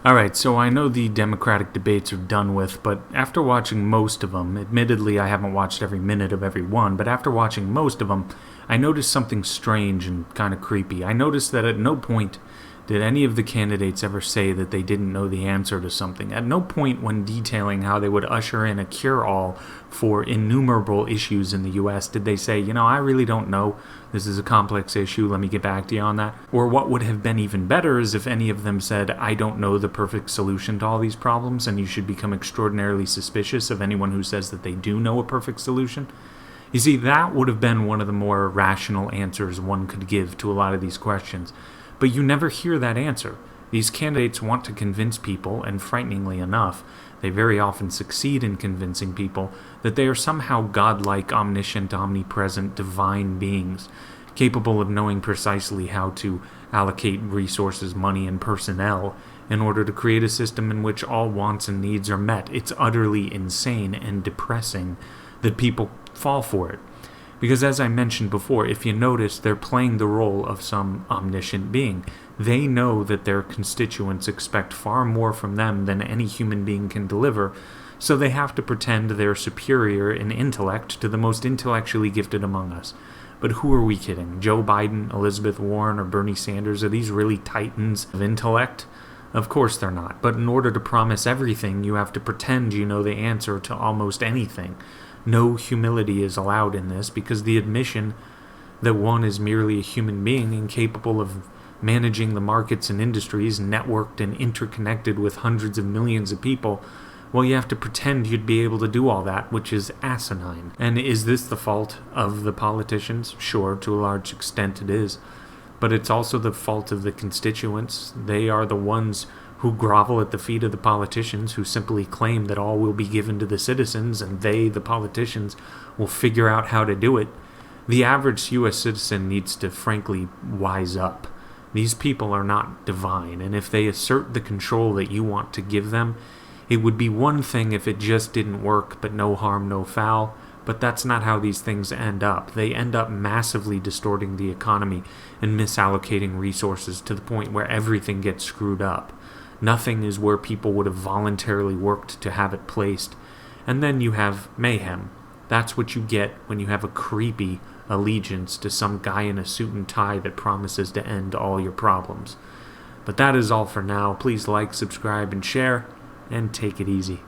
Alright, so I know the Democratic debates are done with, but after watching most of them, admittedly I haven't watched every minute of every one, but after watching most of them, I noticed something strange and kind of creepy. I noticed that at no point did any of the candidates ever say that they didn't know the answer to something. At no point when detailing how they would usher in a cure-all for innumerable issues in the US did they say, I really don't know. This is a complex issue. Let me get back to you on that. Or what would have been even better is if any of them said, I don't know the perfect solution to all these problems, and you should become extraordinarily suspicious of anyone who says that they do know a perfect solution. You see, that would have been one of the more rational answers one could give to a lot of these questions. But you never hear that answer. These candidates want to convince people, and frighteningly enough, they very often succeed in convincing people that they are somehow godlike, omniscient, omnipresent, divine beings, capable of knowing precisely how to allocate resources, money, and personnel in order to create a system in which all wants and needs are met. It's utterly insane and depressing that people fall for it. Because as I mentioned before, if you notice, they're playing the role of some omniscient being. They know that their constituents expect far more from them than any human being can deliver, so they have to pretend they're superior in intellect to the most intellectually gifted among us. But who are we kidding? Joe Biden, Elizabeth Warren, or Bernie Sanders, are these really titans of intellect? Of course they're not, but in order to promise everything, you have to pretend you know the answer to almost anything. No humility is allowed in this, because the admission that one is merely a human being incapable of managing the markets and industries networked and interconnected with hundreds of millions of people, well, you have to pretend you'd be able to do all that, which is asinine. And is this the fault of the politicians? Sure, to a large extent it is. But it's also the fault of the constituents. They are the ones who grovel at the feet of the politicians, who simply claim that all will be given to the citizens, and they, the politicians, will figure out how to do it. The average U.S. citizen needs to, frankly, wise up. These people are not divine, and if they assert the control that you want to give them, it would be one thing if it just didn't work, but no harm, no foul. But that's not how these things end up. They end up massively distorting the economy and misallocating resources to the point where everything gets screwed up. Nothing is where people would have voluntarily worked to have it placed. And then you have mayhem. That's what you get when you have a creepy allegiance to some guy in a suit and tie that promises to end all your problems. But that is all for now. Please like, subscribe, and share, and take it easy.